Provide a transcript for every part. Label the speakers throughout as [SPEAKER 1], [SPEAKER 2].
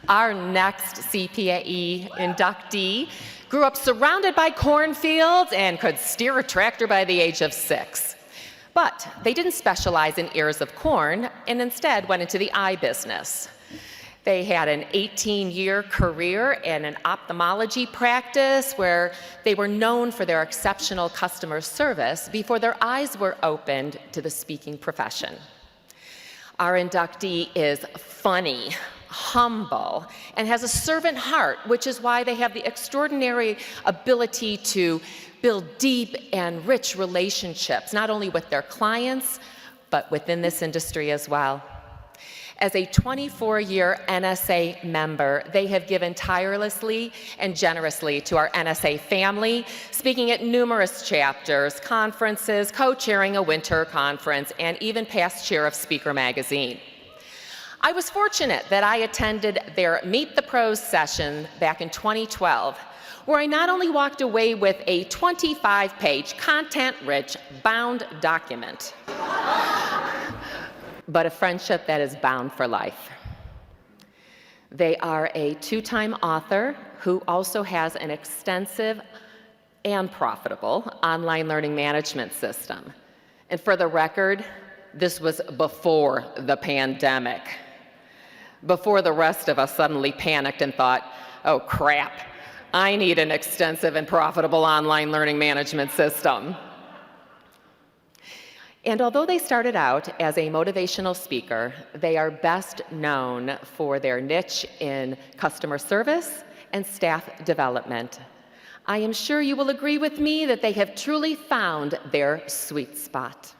[SPEAKER 1] Our next CPAE inductee grew up surrounded by cornfields and could steer a tractor by the age of 6. But they didn't specialize in ears of corn and instead went into the eye business. They had an 18-year career in an ophthalmology practice where they were known for their exceptional customer service before their eyes were opened to the speaking profession. Our inductee is funny, humble, and has a servant heart, which is why they have the extraordinary ability to build deep and rich relationships, not only with their clients, but within this industry as well. As a 24-year NSA member, they have given tirelessly and generously to our NSA family, speaking at numerous chapters, conferences, co-chairing a winter conference, and even past chair of Speaker Magazine. I was fortunate that I attended their Meet the Pros session back in 2012, where I not only walked away with a 25-page, content-rich, bound document, but a friendship that is bound for life. They are a 2-time author who also has an extensive and profitable online learning management system. And for the record, this was before the pandemic, before the rest of us suddenly panicked and thought, oh crap, I need an extensive and profitable online learning management system. And although they started out as a motivational speaker, they are best known for their niche in customer service and staff development. I am sure you will agree with me that they have truly found their sweet spot.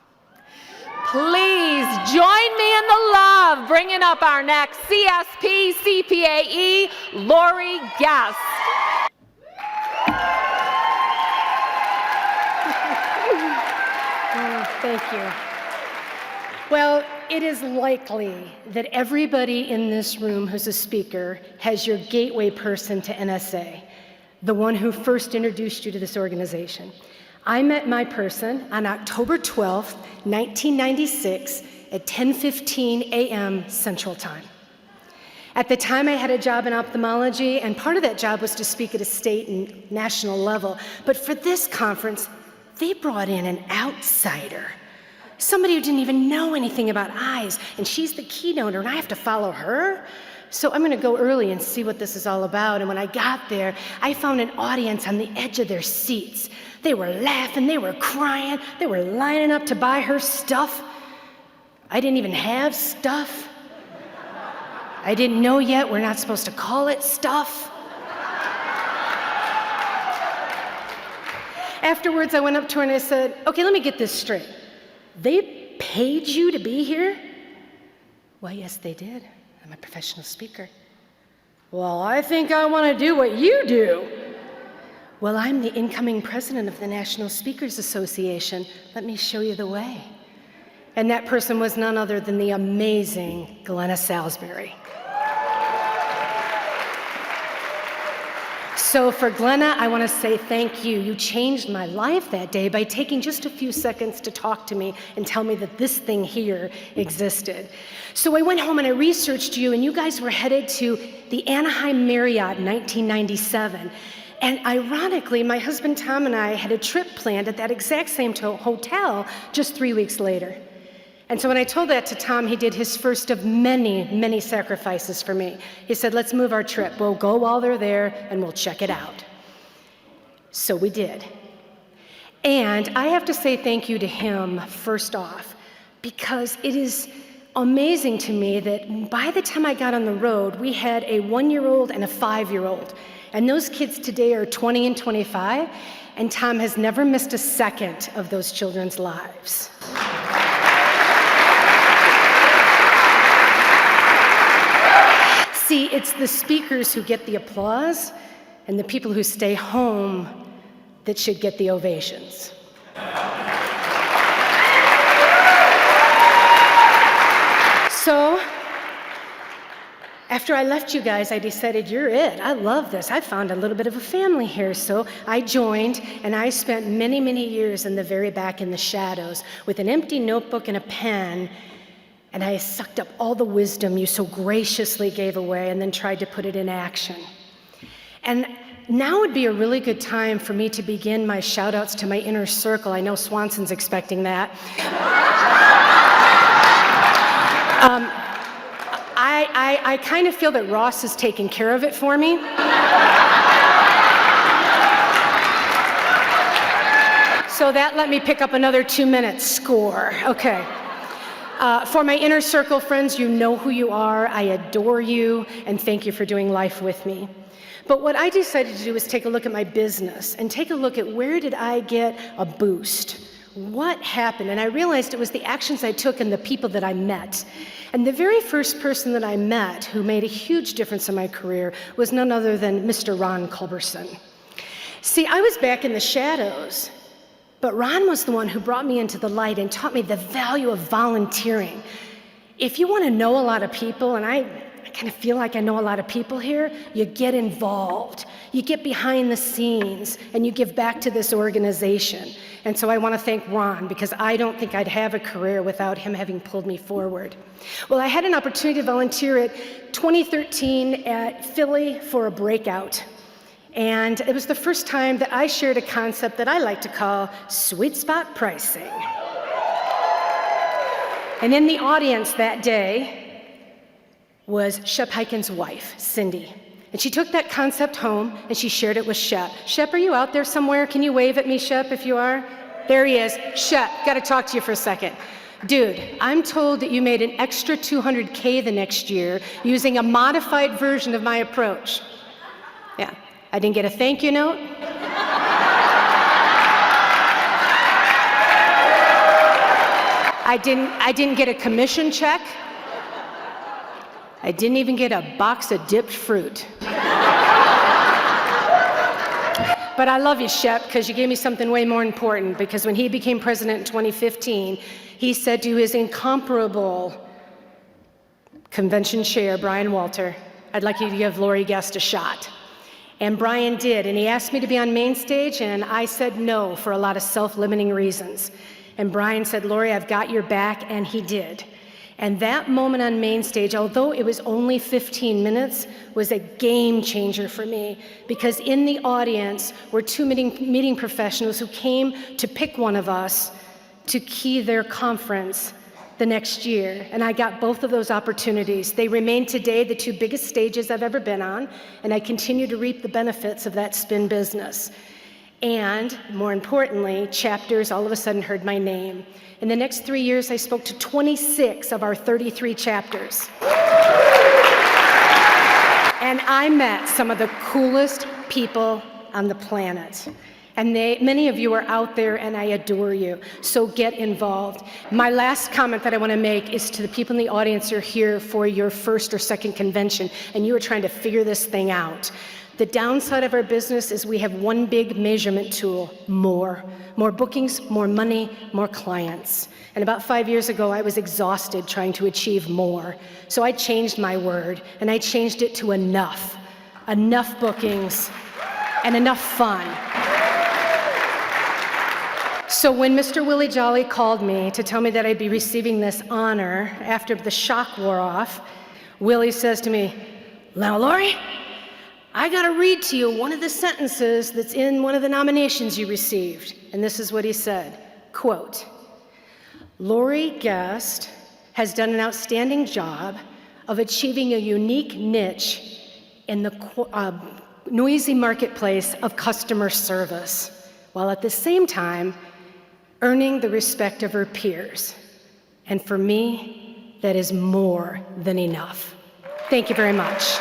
[SPEAKER 1] Please join me in the love, bringing up our next CSP CPAE, Laurie Guest.
[SPEAKER 2] Thank you. Well, it is likely that everybody in this room who's a speaker has your gateway person to NSA, the one who first introduced you to this organization. I met my person on October 12th, 1996 at 10:15 a.m. Central Time. At the time, I had a job in ophthalmology, and part of that job was to speak at a state and national level. But for this conference, they brought in an outsider, somebody who didn't even know anything about eyes, and she's the keynoter, and I have to follow her? So I'm gonna go early and see what this is all about. And when I got there, I found an audience on the edge of their seats. They were laughing, they were crying, they were lining up to buy her stuff. I didn't even have stuff. I didn't know yet we're not supposed to call it stuff. Afterwards, I went up to her and I said, okay, let me get this straight. They paid you to be here? Well, yes, they did. I'm a professional speaker. Well, I think I want to do what you do. Well, I'm the incoming president of the National Speakers Association. Let me show you the way. And that person was none other than the amazing Glenna Salisbury. So for Glenna, I want to say thank you. You changed my life that day by taking just a few seconds to talk to me and tell me that this thing here existed. So I went home and I researched you, and you guys were headed to the Anaheim Marriott in 1997. And ironically, my husband Tom and I had a trip planned at that exact same hotel just 3 weeks later. And so when I told that to Tom, he did his first of many, many sacrifices for me. He said, let's move our trip. We'll go while they're there and we'll check it out. So we did. And I have to say thank you to him first off, because it is amazing to me that by the time I got on the road, we had a 1-year-old and a 5-year-old. And those kids today are 20 and 25, and Tom has never missed a second of those children's lives. See, it's the speakers who get the applause and the people who stay home that should get the ovations. So, after I left you guys, I decided, you're it. I love this. I found a little bit of a family here. So I joined, and I spent many, many years in the very back in the shadows with an empty notebook and a pen, and I sucked up all the wisdom you so graciously gave away and then tried to put it in action. And now would be a really good time for me to begin my shout outs to my inner circle. I know Swanson's expecting that. I kind of feel that Ross is taking care of it for me. So that let me pick up another 2 minutes score. Okay. For my inner circle friends, you know who you are. I adore you, and thank you for doing life with me. But what I decided to do was take a look at my business and take a look at where did I get a boost? What happened? And I realized it was the actions I took and the people that I met. And the very first person that I met who made a huge difference in my career was none other than Mr. Ron Culberson. See, I was back in the shadows, but Ron was the one who brought me into the light and taught me the value of volunteering. If you want to know a lot of people, and I kind of feel like I know a lot of people here, you get involved. You get behind the scenes, and you give back to this organization. And so I want to thank Ron, because I don't think I'd have a career without him having pulled me forward. Well, I had an opportunity to volunteer at 2013 at Philly for a breakout. And it was the first time that I shared a concept that I like to call sweet spot pricing. And in the audience that day was Shep Hyken's wife, Cindy. And she took that concept home and she shared it with Shep. Shep, are you out there somewhere? Can you wave at me, Shep, if you are? There he is. Shep, got to talk to you for a second. Dude, I'm told that you made an extra $200K the next year using a modified version of my approach. Yeah, I didn't get a thank you note. I didn't get a commission check. I didn't even get a box of dipped fruit. But I love you, Shep, because you gave me something way more important, because when he became president in 2015, he said to his incomparable convention chair, Brian Walter, I'd like you to give Laurie Guest a shot. And Brian did, and he asked me to be on main stage, and I said no for a lot of self-limiting reasons. And Brian said, Laurie, I've got your back, and he did. And that moment on main stage, although it was only 15 minutes, was a game changer for me, because in the audience were two meeting professionals who came to pick one of us to key their conference the next year. And I got both of those opportunities. They remain today the two biggest stages I've ever been on, and I continue to reap the benefits of that spin business. And more importantly, chapters all of a sudden heard my name. In the next 3 years, I spoke to 26 of our 33 chapters. And I met some of the coolest people on the planet. And many of you are out there, and I adore you. So get involved. My last comment that I want to make is to the people in the audience who are here for your first or second convention, and you are trying to figure this thing out. The downside of our business is we have one big measurement tool: more. More bookings, more money, more clients. And about 5 years ago, I was exhausted trying to achieve more. So I changed my word, and I changed it to enough. Enough bookings and enough fun. So when Mr. Willie Jolly called me to tell me that I'd be receiving this honor after the shock wore off, Willie says to me, now, Laurie, I got to read to you one of the sentences that's in one of the nominations you received. And this is what he said, quote, Laurie Guest has done an outstanding job of achieving a unique niche in the noisy marketplace of customer service, while at the same time earning the respect of her peers. And for me, that is more than enough. Thank you very much.